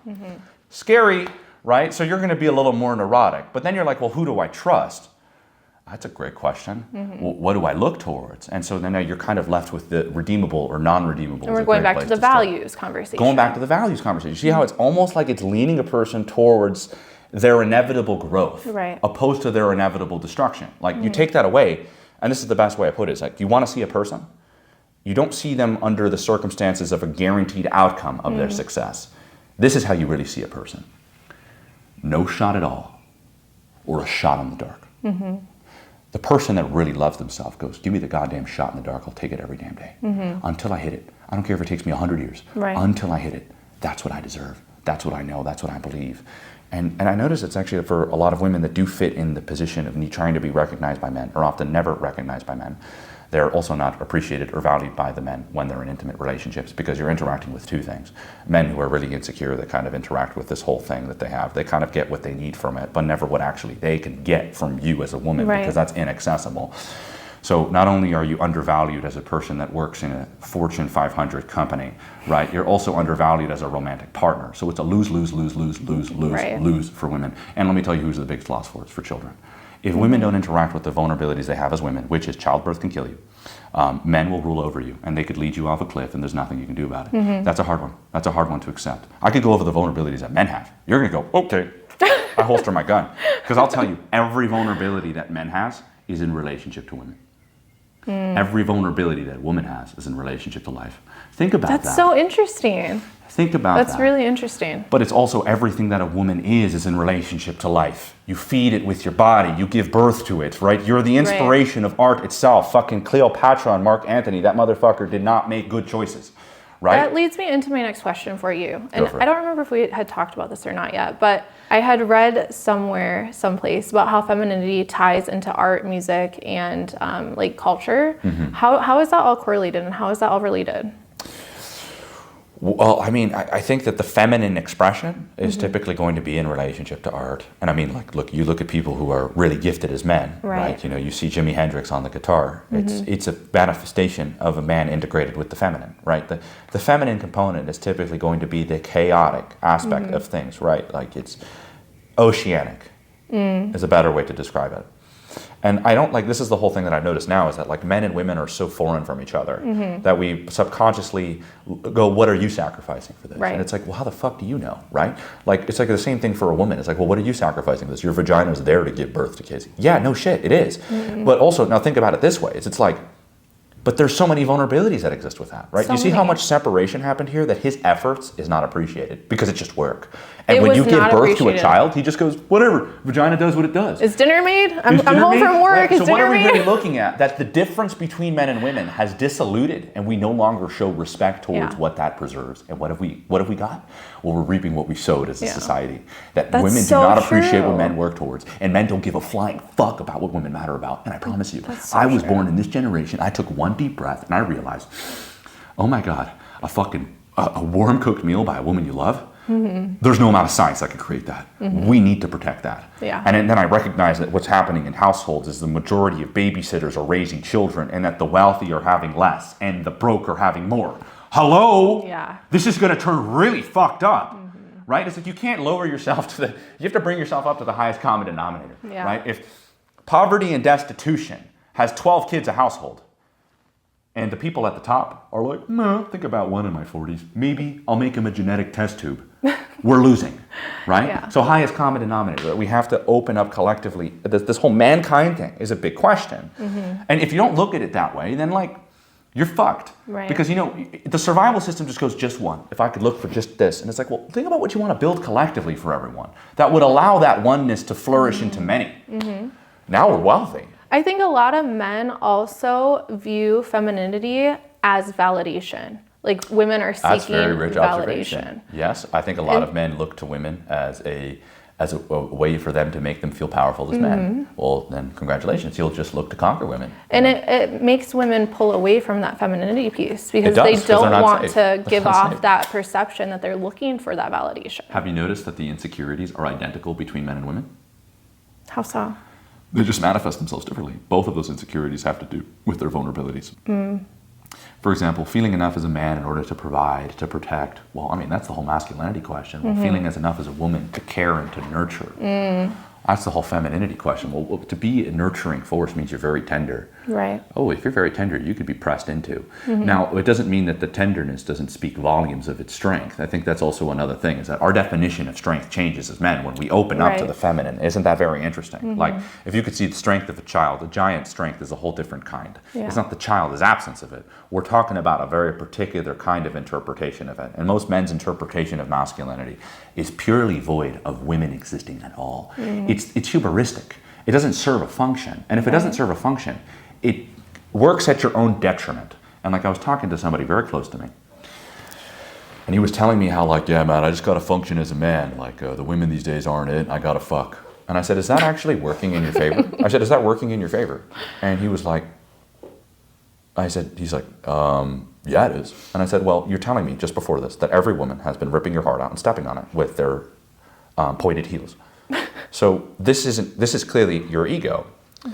Scary. Right? So you're going to be a little more neurotic. But then you're like, well, who do I trust? That's a great question. Well, what do I look towards? And so then you're kind of left with the redeemable or non-redeemable. And we're going back to the values conversation. Going back to the values conversation. See how it's almost like it's leaning a person towards their inevitable growth, opposed to their inevitable destruction. Like, you take that away, and this is the best way I put it. It's like, you want to see a person? You don't see them under the circumstances of a guaranteed outcome of their success. This is how you really see a person. No shot at all, or a shot in the dark. The person that really loves themselves goes, give me the goddamn shot in the dark, I'll take it every damn day. Until I hit it. I don't care if it takes me 100 years. Right. Until I hit it. That's what I deserve. That's what I know. That's what I believe. And I notice it's actually for a lot of women that do fit in the position of trying to be recognized by men, or often never recognized by men. They're also not appreciated or valued by the men when they're in intimate relationships, because you're interacting with two things. Men who are really insecure, that kind of interact with this whole thing that they have. They kind of get what they need from it, but never what actually they can get from you as a woman, right. because that's inaccessible. So not only are you undervalued as a person that works in a Fortune 500 company, right? You're also undervalued as a romantic partner. So it's a lose, lose, lose, lose, lose, lose, right. lose for women. And let me tell you who's the biggest loss for it. It's for children. If women don't interact with the vulnerabilities they have as women, which is childbirth can kill you, men will rule over you, and they could lead you off a cliff, and there's nothing you can do about it. That's a hard one. That's a hard one to accept. I could go over the vulnerabilities that men have. You're going to go, okay. I holster my gun. Because I'll tell you, every vulnerability that men has is in relationship to women. Every vulnerability that a woman has is in relationship to life. Think about that. That's so interesting. Think about that. That's really interesting. But it's also everything that a woman is in relationship to life. You feed it with your body. You give birth to it, right? You're the inspiration of art itself. Fucking Cleopatra and Mark Antony, that motherfucker did not make good choices, right? That leads me into my next question for you. And I don't remember if we had talked about this or not yet, but I had read someplace about how femininity ties into art, music, and like culture. How is that all correlated, and how is that all related? Well, I mean, I think that the feminine expression is typically going to be in relationship to art. And I mean, like, look, you look at people who are really gifted as men, right? You know, you see Jimi Hendrix on the guitar. It's a manifestation of a man integrated with the feminine, right? The feminine component is typically going to be the chaotic aspect of things, right? Like, it's oceanic is a better way to describe it. And I don't like, this is the whole thing that I've noticed now, is that like men and women are so foreign from each other that we subconsciously go, what are you sacrificing for this? Right. And it's like, well, how the fuck do you know, right? Like, it's like the same thing for a woman. It's like, well, what are you sacrificing for this? Your vagina is there to give birth to kids. Yeah, no shit, it is. But also, now think about it this way. It's like, but there's so many vulnerabilities that exist with that, right? You see how much separation happened here, that his efforts is not appreciated because it's just work. And when you give birth to a child, he just goes, whatever, vagina does what it does. Is dinner made? I'm home from work, right? is so dinner made? what are we really looking at? That the difference between men and women has disilluted, and we no longer show respect towards what that preserves. And what have we got? Well, we're reaping what we sowed as a society. That women do not appreciate what men work towards, and men don't give a flying fuck about what women matter about. And I promise you, I was born in this generation. I took one deep breath, and I realized, oh my God, a warm cooked meal by a woman you love. There's no amount of science that can create that. We need to protect that. And then I recognize that what's happening in households is the majority of babysitters are raising children, and that the wealthy are having less and the broke are having more. Hello? This is going to turn really fucked up. Right? It's like you can't lower yourself you have to bring yourself up to the highest common denominator. Right? If poverty and destitution has 12 kids a household, and the people at the top are like, no, think about one in my 40s. Maybe I'll make him a genetic test tube. We're losing, right? So highest common denominator. We have to open up collectively. This whole mankind thing is a big question. And if you don't look at it that way, then like, you're fucked. Right. Because, you know, the survival system just goes just one. If I could look for just this. And it's like, well, think about what you want to build collectively for everyone. That would allow that oneness to flourish into many. Now we're wealthy. I think a lot of men also view femininity as validation. Like, women are seeking That's very rich validation. Observation. Yes, I think a lot of men look to women as a way for them to make them feel powerful as men. Well, then congratulations, you'll just look to conquer women. And it makes women pull away from that femininity piece, because they don't want to give off that perception that they're looking for that validation. Have you noticed that the insecurities are identical between men and women? How so? They just manifest themselves differently. Both of those insecurities have to do with their vulnerabilities. For example, feeling enough as a man in order to provide, to protect. Well, I mean, that's the whole masculinity question. Well, feeling as enough as a woman to care and to nurture. That's the whole femininity question. Well, to be a nurturing force means you're very tender. Right. Oh, if you're very tender, you could be pressed into. Now, it doesn't mean that the tenderness doesn't speak volumes of its strength. I think that's also another thing, is that our definition of strength changes as men when we open up to the feminine. Isn't that very interesting? Like, if you could see the strength of a child, a giant strength is a whole different kind. It's not the child, it's absence of it. We're talking about a very particular kind of interpretation of it. And most men's interpretation of masculinity is purely void of women existing at all. It's hubristic. It doesn't serve a function. And if it doesn't serve a function, it works at your own detriment. And like I was talking to somebody very close to me, and he was telling me how like, yeah, man, I just got to function as a man. Like the women these days aren't it. I got to fuck. And I said, is that actually working in your favor? I said, is that working in your favor? And he was like, he's like, yeah, it is. And I said, well, you're telling me just before this that every woman has been ripping your heart out and stepping on it with their pointed heels. So this is clearly your ego,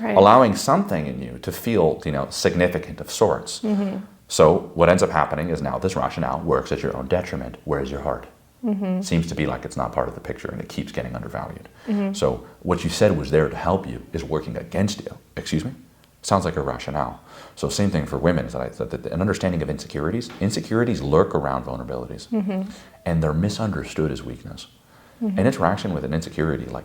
allowing something in you to feel, significant of sorts. So what ends up happening is now this rationale works at your own detriment. Where's your heart? Seems to be like it's not part of the picture and it keeps getting undervalued. So what you said was there to help you is working against you. Excuse me? Sounds like a rationale. So same thing for women is that an understanding of insecurities. Insecurities lurk around vulnerabilities, and they're misunderstood as weakness. An interaction with an insecurity, like,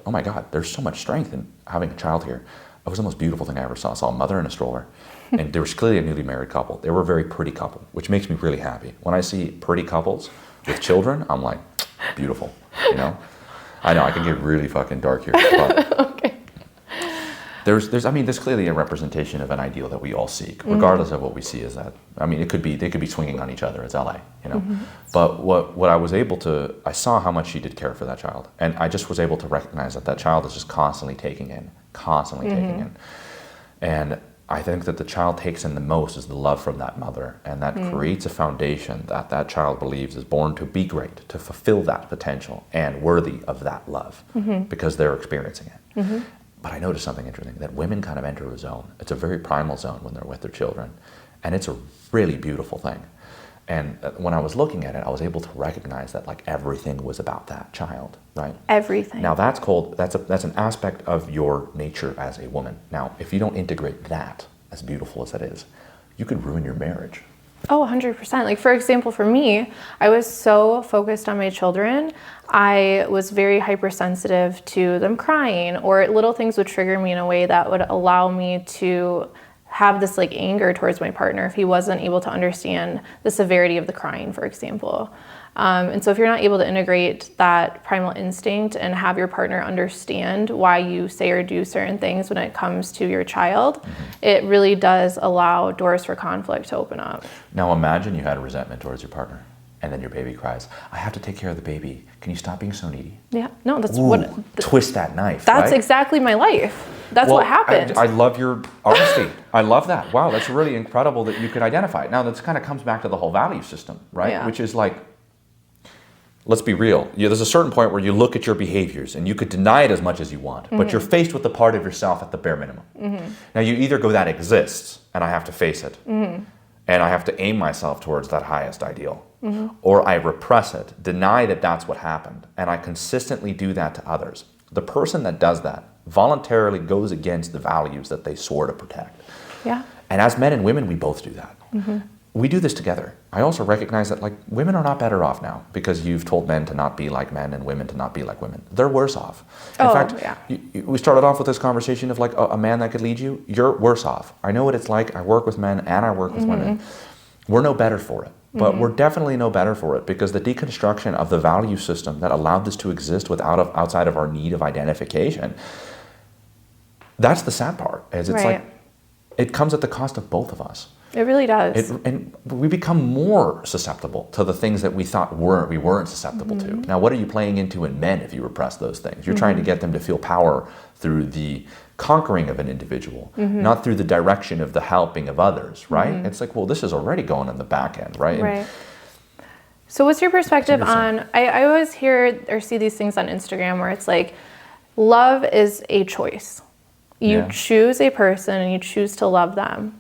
oh my God, there's so much strength in having a child here. It was the most beautiful thing I ever saw. I saw a mother in a stroller, and there was clearly a newly married couple. They were a very pretty couple, which makes me really happy. When I see pretty couples with children, I'm like, beautiful, I know I can get really fucking dark here, but Okay. there's clearly a representation of an ideal that we all seek, regardless of what we see as that. They could be swinging on each other. It's LA, But what I was able to, I saw how much she did care for that child, and I just was able to recognize that child is just constantly taking in, and I think that the child takes in the most is the love from that mother, and that creates a foundation that child believes is born to be great, to fulfill that potential and worthy of that love, because they're experiencing it. But I noticed something interesting, that women kind of enter a zone. It's a very primal zone when they're with their children, and it's a really beautiful thing. And when I was looking at it, I was able to recognize that like everything was about that child, right? Everything. Now that's an aspect of your nature as a woman. Now, if you don't integrate that, as beautiful as that is, you could ruin your marriage. Oh, 100%. Like, for example, for me, I was so focused on my children. I was very hypersensitive to them crying, or little things would trigger me in a way that would allow me to have this like anger towards my partner if he wasn't able to understand the severity of the crying, for example. And so if you're not able to integrate that primal instinct and have your partner understand why you say or do certain things when it comes to your child, it really does allow doors for conflict to open up. Now imagine you had a resentment towards your partner, and then your baby cries, I have to take care of the baby. Can you stop being so needy? Yeah, no, that's twist that knife, That's right? exactly my life. That's what happened. I love your honesty. I love that. Wow, that's really incredible that you could identify it. Now, this kind of comes back to the whole value system, right? Yeah. Which is like, let's be real. There's a certain point where you look at your behaviors and you could deny it as much as you want, but you're faced with the part of yourself at the bare minimum. Now, you either go, that exists, and I have to face it, and I have to aim myself towards that highest ideal, or I repress it, deny that that's what happened, and I consistently do that to others. The person that does that voluntarily goes against the values that they swore to protect. Yeah. And as men and women, we both do that. We do this together. I also recognize that like women are not better off now because you've told men to not be like men and women to not be like women. They're worse off. In fact, we started off with this conversation of like a man that could lead you. You're worse off. I know what it's like. I work with men and I work with women. We're no better for it. But we're definitely no better for it because the deconstruction of the value system that allowed this to exist outside of our need of identification, that's the sad part. Is it's like it comes at the cost of both of us. It really does. And we become more susceptible to the things that we thought we weren't susceptible to. Now, what are you playing into in men if you repress those things? You're trying to get them to feel power through the conquering of an individual, not through the direction of the helping of others, right? It's like, well, this is already going on the back end, right? Right. So what's your perspective on, I always hear or see these things on Instagram where it's like, love is a choice. You choose a person and you choose to love them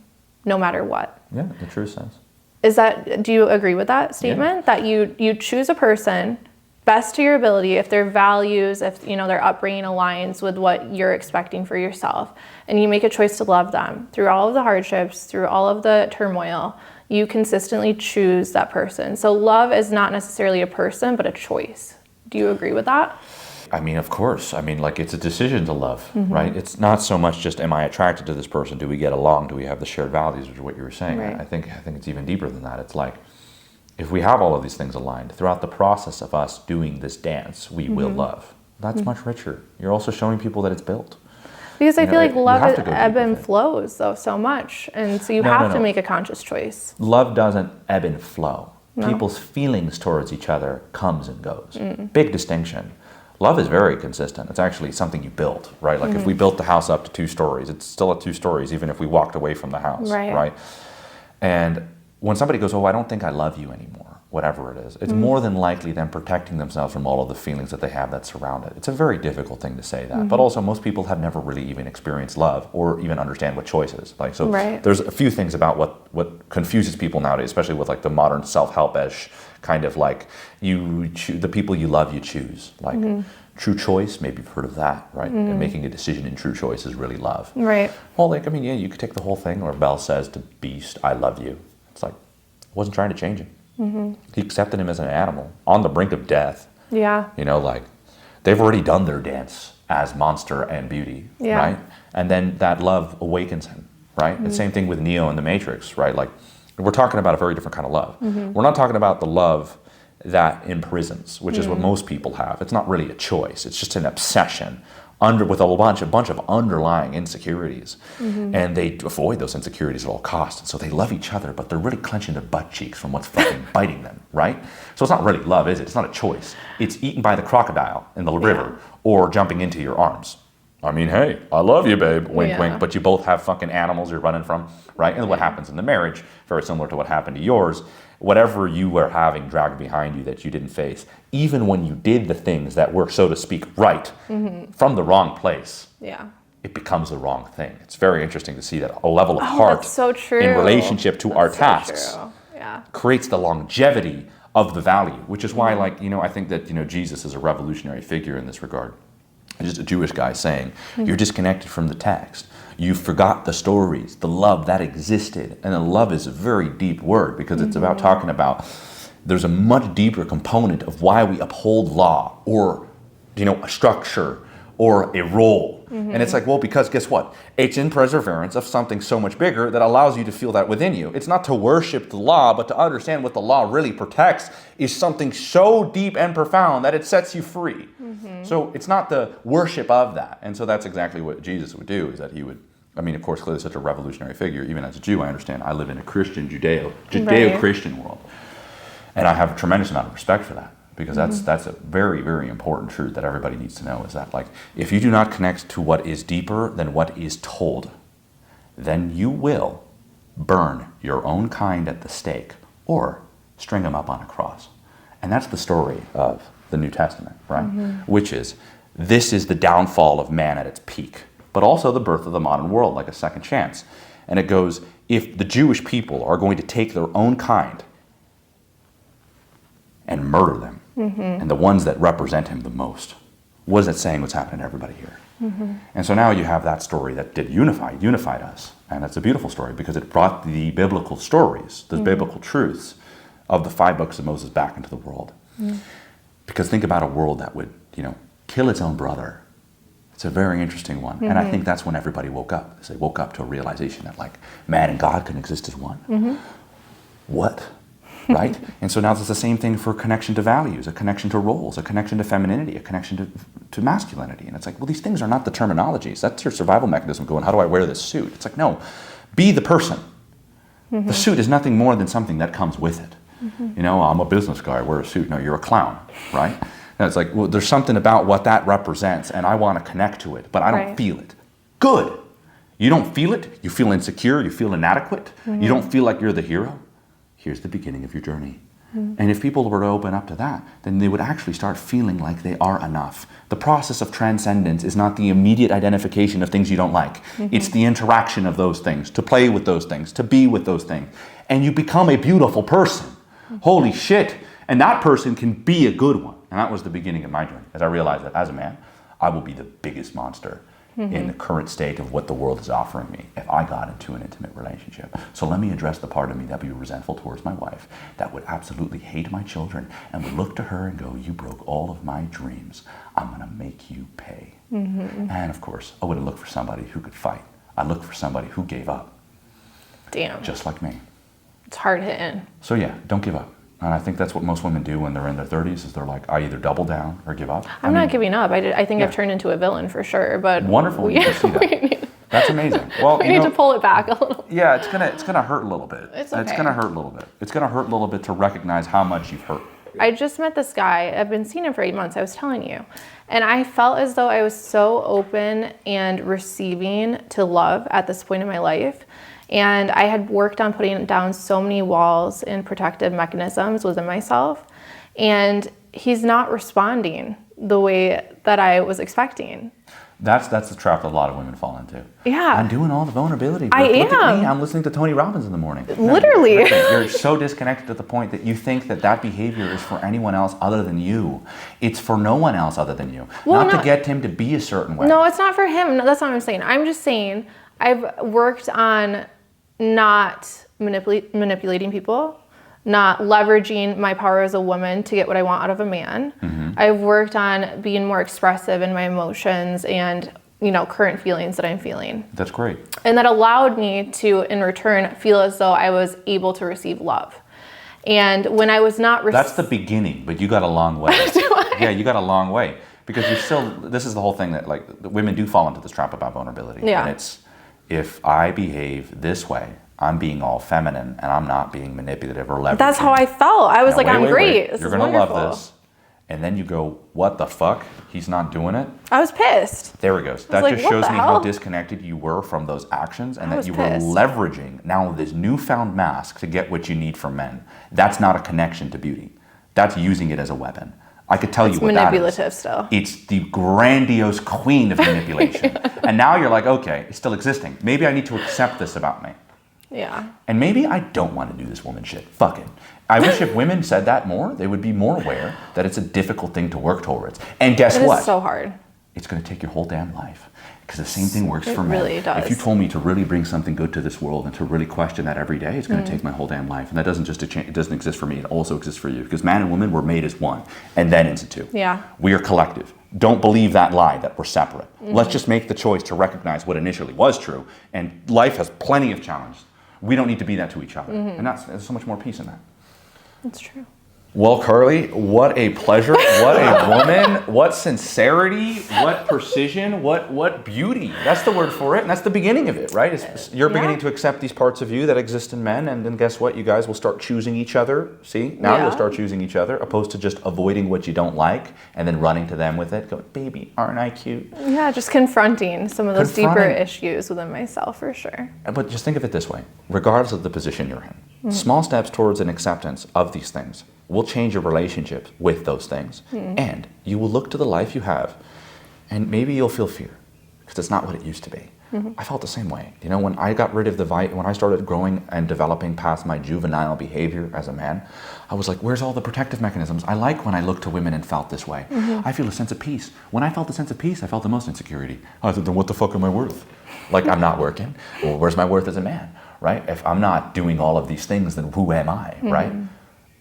no matter what. Yeah, the true sense. Do you agree with that statement? That you choose a person best to your ability, if their values, if their upbringing aligns with what you're expecting for yourself, and you make a choice to love them through all of the hardships, through all of the turmoil, you consistently choose that person. So love is not necessarily a person, but a choice. Do you agree with that? I mean, of course. I mean, like, it's a decision to love, right? It's not so much just, am I attracted to this person? Do we get along? Do we have the shared values, which is what you were saying? Right. I think it's even deeper than that. It's like, if we have all of these things aligned, throughout the process of us doing this dance, we will love. that's much richer. You're also showing people that it's built. Because I feel like love have is to go ebb deep and with it. flows though so much, and so you have to make a conscious choice. Love doesn't ebb and flow. No. People's feelings towards each other comes and goes. Big distinction. Love is very consistent. It's actually something you build, right? Like if we built the house up to 2 stories, it's still at 2 stories, even if we walked away from the house, right? And when somebody goes, oh, I don't think I love you anymore, whatever it is, it's more than likely them protecting themselves from all of the feelings that they have that surround it. It's a very difficult thing to say that. But also most people have never really even experienced love or even understand what choice is. Like, so there's a few things about what confuses people nowadays, especially with like the modern self-help-ish kind of like the people you love, you choose. Like true choice, maybe you've heard of that, right? And making a decision in true choice is really love. Right. Well, like, I mean, yeah, you could take the whole thing where Belle says to Beast, I love you. It's like, I wasn't trying to change him. He accepted him as an animal on the brink of death. Yeah. You know, like they've already done their dance as monster and beauty, right? And then that love awakens him, right? The same thing with Neo in the Matrix, right? Like we're talking about a very different kind of love. We're not talking about the love that imprisons, which is what most people have. It's not really a choice. It's just an obsession with a bunch of underlying insecurities, and they avoid those insecurities at all costs. And so they love each other, but they're really clenching their butt cheeks from what's fucking biting them, right? So it's not really love, is it? It's not a choice. It's eaten by the crocodile in the river or jumping into your arms. I mean, hey, I love you, babe, wink, wink, but you both have fucking animals you're running from, right? And what happens in the marriage, very similar to what happened to yours, whatever you were having dragged behind you that you didn't face, even when you did the things that were, so to speak, right, from the wrong place, it becomes the wrong thing. It's very interesting to see that a level of heart in relationship to our tasks creates the longevity of the value, which is why, like, you know, I think that, you know, Jesus is a revolutionary figure in this regard. Just a Jewish guy saying, you're disconnected from the text. You forgot the stories, the love that existed. And then love is a very deep word because it's about talking about there's a much deeper component of why we uphold law or, you know, a structure or a role. And it's like, well, because guess what? It's in perseverance of something so much bigger that allows you to feel that within you. It's not to worship the law, but to understand what the law really protects is something so deep and profound that it sets you free. So it's not the worship of that. And so that's exactly what Jesus would do, is that he would, I mean, of course, clearly such a revolutionary figure. Even as a Jew, I understand I live in a Christian, Judeo-Christian world. And I have a tremendous amount of respect for that. Because that's a very, very important truth that everybody needs to know, is that, like, if you do not connect to what is deeper than what is told, then you will burn your own kind at the stake or string them up on a cross. And that's the story of the New Testament, right? Which is, this is the downfall of man at its peak, but also the birth of the modern world, like a second chance. And it goes, if the Jewish people are going to take their own kind and murder them, and the ones that represent him the most, what is it saying what's happening to everybody here? And so now you have that story that did unified us. And it's a beautiful story because it brought the biblical stories, the biblical truths of the 5 books of Moses back into the world. Because think about a world that would, you know, kill its own brother. It's a very interesting one. And I think that's when everybody woke up. They woke up to a realization that, like, man and God can exist as one. What? Right? And so now it's the same thing for connection to values, a connection to roles, a connection to femininity, a connection to masculinity. And it's like, well, these things are not the terminologies. That's your survival mechanism going, how do I wear this suit? It's like, no, be the person. The suit is nothing more than something that comes with it. You know, I'm a business guy, I wear a suit. No, you're a clown, right? And it's like, well, there's something about what that represents and I want to connect to it, but I don't feel it. Good. You don't feel it, you feel insecure, you feel inadequate, you don't feel like you're the hero. Here's the beginning of your journey. And if people were to open up to that, then they would actually start feeling like they are enough. The process of transcendence is not the immediate identification of things you don't like. It's the interaction of those things, to play with those things, to be with those things. And you become a beautiful person. Holy shit. And that person can be a good one. And that was the beginning of my journey, as I realized that as a man, I will be the biggest monster in the current state of what the world is offering me if I got into an intimate relationship. So let me address the part of me that would be resentful towards my wife, that would absolutely hate my children, and would look to her and go, you broke all of my dreams. I'm going to make you pay. And of course, I wouldn't look for somebody who could fight. I'd look for somebody who gave up. Damn. Just like me. It's hard hitting. So yeah, don't give up. And I think that's what most women do when they're in their 30s is they're like, I either double down or give up. I'm not giving up. I think I've turned into a villain for sure. But wonderful. You can see that. That's amazing. Well, we need to pull it back a little. Yeah, it's gonna hurt a little bit. It's okay. It's gonna hurt a little bit. It's gonna hurt a little bit to recognize how much you've hurt. I just met this guy. I've been seeing him for 8 months. I was telling you. And I felt as though I was so open and receiving to love at this point in my life. And I had worked on putting down so many walls and protective mechanisms within myself. And he's not responding the way that I was expecting. That's the trap that a lot of women fall into. Yeah. I'm doing all the vulnerability. I Look am. at me. I'm listening to Tony Robbins in the morning. Literally. You're so disconnected to the point that you think that behavior is for anyone else other than you. It's for no one else other than you. Well, not to get him to be a certain way. No, it's not for him. No, that's not what I'm saying. I'm just saying I've worked on not manipulating people, not leveraging my power as a woman to get what I want out of a man. Mm-hmm. I've worked on being more expressive in my emotions and, current feelings that I'm feeling. That's great. And that allowed me to, in return, feel as though I was able to receive love. And when I was not... That's the beginning, but you got a long way. Yeah, you got a long way. Because this is the whole thing that, women do fall into this trap about vulnerability. Yeah. And it's, if I behave this way, I'm being all feminine and I'm not being manipulative or leveraging. That's how I felt. I was like, I'm great. You're going to love this. And then you go, what the fuck? He's not doing it? I was pissed. There it goes. That just shows me how disconnected you were from those actions and that you were leveraging now this newfound mask to get what you need from men. That's not a connection to beauty. That's using it as a weapon. I could tell you what that is. It's manipulative still. It's the grandiose queen of manipulation. And now you're like, okay, it's still existing. Maybe I need to accept this about me. Yeah. And maybe I don't want to do this woman shit. Fuck it. I wish if women said that more, they would be more aware that it's a difficult thing to work towards. And guess what? It's so hard. It's going to take your whole damn life. Because the same thing works for men. It really does. If you told me to really bring something good to this world and to really question that every day, it's going to take my whole damn life. And that doesn't just it doesn't exist for me. It also exists for you. Because man and woman were made as one and then into two. Yeah. We are collective. Don't believe that lie that we're separate. Mm-hmm. Let's just make the choice to recognize what initially was true. And life has plenty of challenges. We don't need to be that to each other. Mm-hmm. And there's so much more peace in that. That's true. Well, Carly, what a pleasure, what a woman, what sincerity, what precision, what beauty. That's the word for it, and that's the beginning of it, right? You're beginning to accept these parts of you that exist in men, and then guess what? You guys will start choosing each other. See? Now you'll start choosing each other, opposed to just avoiding what you don't like, and then running to them with it, going, baby, aren't I cute? Yeah, just confronting some of those deeper issues within myself, for sure. But just think of it this way, regardless of the position you're in, small steps towards an acceptance of these things will change your relationship with those things. And you will look to the life you have, and maybe you'll feel fear, because it's not what it used to be. I felt the same way. When I got rid of when I started growing and developing past my juvenile behavior as a man, I was like, where's all the protective mechanisms? I like when I looked to women and felt this way. I feel a sense of peace. When I felt a sense of peace, I felt the most insecurity. I said, then what the fuck am I worth? Like, I'm not working. Well, where's my worth as a man, right? If I'm not doing all of these things, then who am I, right?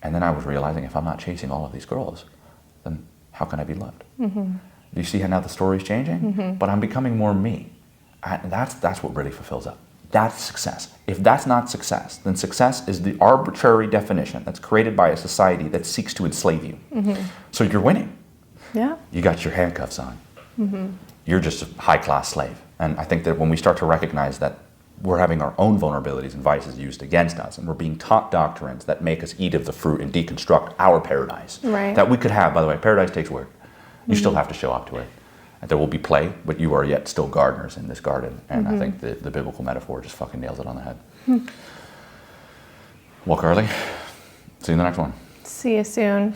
And then I was realizing if I'm not chasing all of these girls, then how can I be loved? Do you see how now the story's changing? But I'm becoming more me. And that's what really fulfills up. That's success. If that's not success, then success is the arbitrary definition that's created by a society that seeks to enslave you. So you're winning. Yeah. You got your handcuffs on. You're just a high-class slave. And I think that when we start to recognize that we're having our own vulnerabilities and vices used against us, and we're being taught doctrines that make us eat of the fruit and deconstruct our paradise that we could have. By the way, paradise takes work. You still have to show up to it. And there will be play, but you are yet still gardeners in this garden. And I think the biblical metaphor just fucking nails it on the head. Well, Carly, see you in the next one. See you soon.